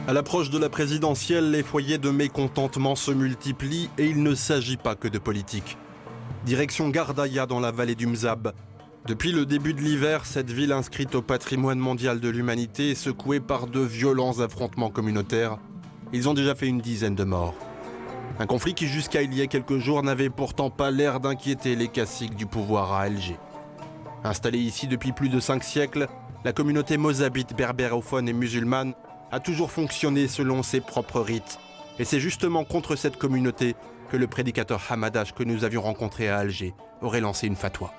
À l'approche de la présidentielle, les foyers de mécontentement se multiplient et il ne s'agit pas que de politique. Direction Gardaïa dans la vallée du Mzab. Depuis le début de l'hiver, cette ville inscrite au patrimoine mondial de l'humanité est secouée par de violents affrontements communautaires. Ils ont déjà fait une dizaine de morts. Un conflit qui jusqu'à il y a quelques jours n'avait pourtant pas l'air d'inquiéter les caciques du pouvoir à Alger. Installée ici depuis plus de 5 siècles, la communauté mozabite berbérophone et musulmane a toujours fonctionné selon ses propres rites. Et c'est justement contre cette communauté que le prédicateur Hamadash que nous avions rencontré à Alger aurait lancé une fatwa.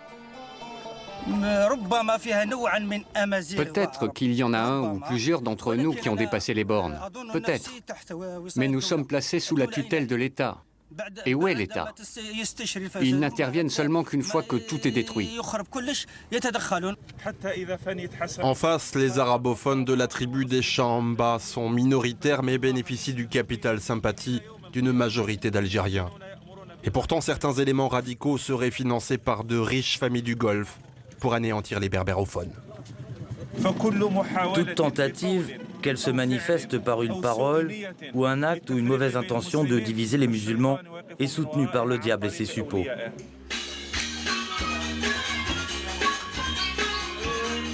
Peut-être qu'il y en a un ou plusieurs d'entre nous qui ont dépassé les bornes. Peut-être. Mais nous sommes placés sous la tutelle de l'État. Et où est l'État? Ils n'interviennent seulement qu'une fois que tout est détruit. En face, les arabophones de la tribu des Chamba sont minoritaires mais bénéficient du capital sympathie d'une majorité d'Algériens. Et pourtant, certains éléments radicaux seraient financés par de riches familles du Golfe pour anéantir les berbérophones. Toute tentative, qu'elle se manifeste par une parole ou un acte ou une mauvaise intention de diviser les musulmans, est soutenue par le diable et ses suppôts.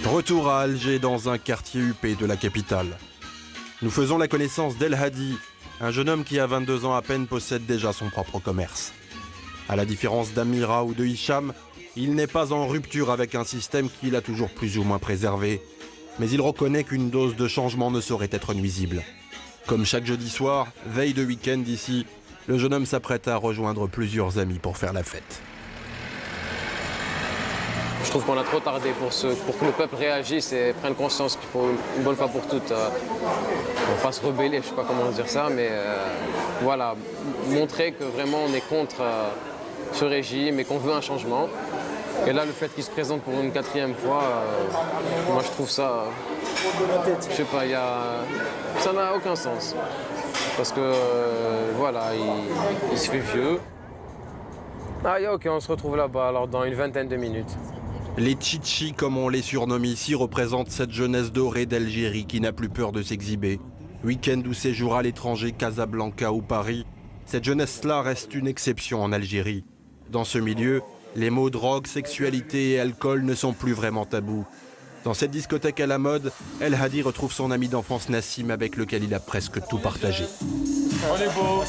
Retour à Alger dans un quartier huppé de la capitale. Nous faisons la connaissance d'El Hadi, un jeune homme qui à 22 ans à peine possède déjà son propre commerce. À la différence d'Amira ou de Hicham, il n'est pas en rupture avec un système qu'il a toujours plus ou moins préservé. Mais il reconnaît qu'une dose de changement ne saurait être nuisible. Comme chaque jeudi soir, veille de week-end ici, le jeune homme s'apprête à rejoindre plusieurs amis pour faire la fête. Je trouve qu'on a trop tardé pour que le peuple réagisse et prenne conscience qu'il faut une bonne fois pour toutes, on va pas se rebeller, je sais pas comment dire ça, mais voilà, montrer que vraiment on est contre ce régime et qu'on veut un changement. Et là, le fait qu'il se présente pour une 4e fois, moi je trouve ça, je sais pas, ça n'a aucun sens. Parce que voilà, il se fait vieux. Ah, ok, on se retrouve là-bas alors dans une 20aine de minutes. Les Tchitchis, comme on les surnomme ici, représentent cette jeunesse dorée d'Algérie qui n'a plus peur de s'exhiber. Week-end ou séjour à l'étranger, Casablanca ou Paris, cette jeunesse-là reste une exception en Algérie. Dans ce milieu, les mots drogue, sexualité et alcool ne sont plus vraiment tabous. Dans cette discothèque à la mode, El Hadi retrouve son ami d'enfance Nassim avec lequel il a presque tout partagé. On est beau.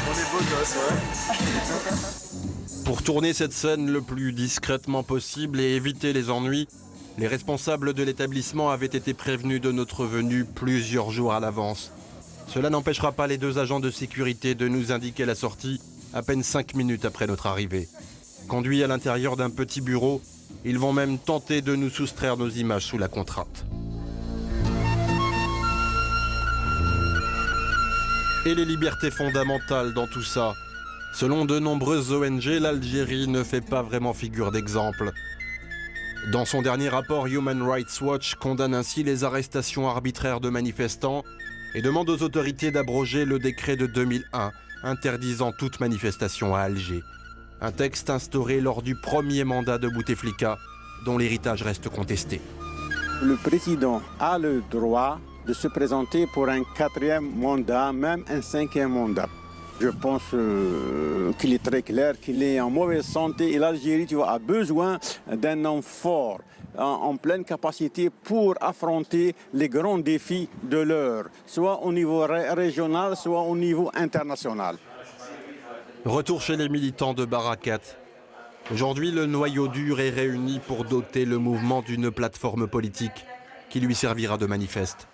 On est beau, gosse, ouais. Pour tourner cette scène le plus discrètement possible et éviter les ennuis, les responsables de l'établissement avaient été prévenus de notre venue plusieurs jours à l'avance. Cela n'empêchera pas les 2 agents de sécurité de nous indiquer la sortie à peine 5 minutes après notre arrivée. Conduits à l'intérieur d'un petit bureau, ils vont même tenter de nous soustraire nos images sous la contrainte. Et les libertés fondamentales dans tout ça? Selon de nombreuses ONG, l'Algérie ne fait pas vraiment figure d'exemple. Dans son dernier rapport, Human Rights Watch condamne ainsi les arrestations arbitraires de manifestants et demande aux autorités d'abroger le décret de 2001 interdisant toute manifestation à Alger. Un texte instauré lors du premier mandat de Bouteflika, dont l'héritage reste contesté. Le président a le droit de se présenter pour un 4e mandat, même un 5e mandat. Je pense qu'il est très clair qu'il est en mauvaise santé et l'Algérie a besoin d'un homme fort, en pleine capacité pour affronter les grands défis de l'heure, soit au niveau régional, soit au niveau international. Retour chez les militants de Barakat. Aujourd'hui, le noyau dur est réuni pour doter le mouvement d'une plateforme politique qui lui servira de manifeste.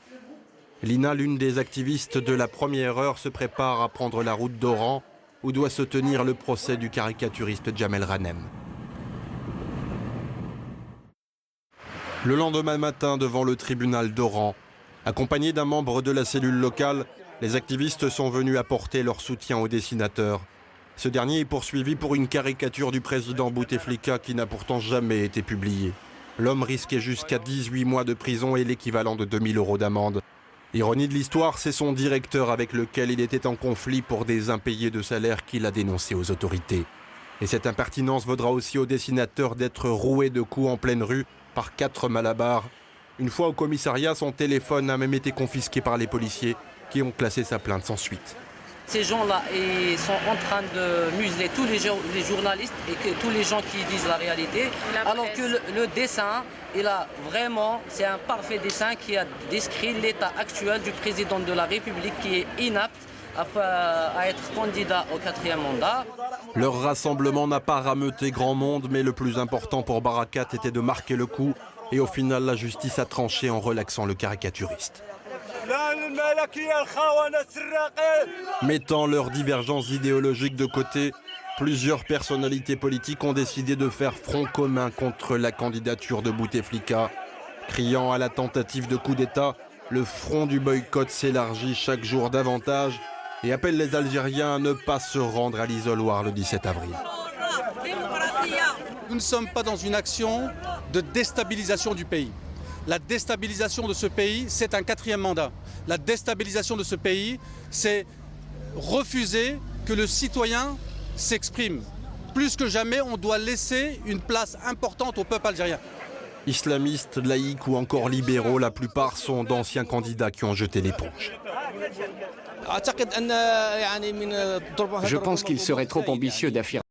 Lina, l'une des activistes de la première heure, se prépare à prendre la route d'Oran, où doit se tenir le procès du caricaturiste Jamel Ranem. Le lendemain matin, devant le tribunal d'Oran, accompagnés d'un membre de la cellule locale, les activistes sont venus apporter leur soutien au dessinateur. Ce dernier est poursuivi pour une caricature du président Bouteflika qui n'a pourtant jamais été publiée. L'homme risquait jusqu'à 18 mois de prison et l'équivalent de 2 000 € d'amende. Ironie de l'histoire, c'est son directeur avec lequel il était en conflit pour des impayés de salaire qu'il a dénoncé aux autorités. Et cette impertinence vaudra aussi au dessinateur d'être roué de coups en pleine rue par 4 malabars Une fois au commissariat, son téléphone a même été confisqué par les policiers qui ont classé sa plainte sans suite. Ces gens-là, ils sont en train de museler tous les journalistes et que tous les gens qui disent la réalité. Alors que le dessin, c'est un parfait dessin qui a décrit l'état actuel du président de la République qui est inapte à être candidat au 4e mandat. Leur rassemblement n'a pas rameuté grand monde, mais le plus important pour Barakat était de marquer le coup. Et au final, la justice a tranché en relaxant le caricaturiste. Mettant leurs divergences idéologiques de côté, plusieurs personnalités politiques ont décidé de faire front commun contre la candidature de Bouteflika. Criant à la tentative de coup d'État, le front du boycott s'élargit chaque jour davantage et appelle les Algériens à ne pas se rendre à l'isoloir le 17 avril. Nous ne sommes pas dans une action de déstabilisation du pays. La déstabilisation de ce pays, c'est un 4e mandat. La déstabilisation de ce pays, c'est refuser que le citoyen s'exprime. Plus que jamais, on doit laisser une place importante au peuple algérien. Islamistes, laïcs ou encore libéraux, la plupart sont d'anciens candidats qui ont jeté l'éponge. Je pense qu'il serait trop ambitieux d'affirmer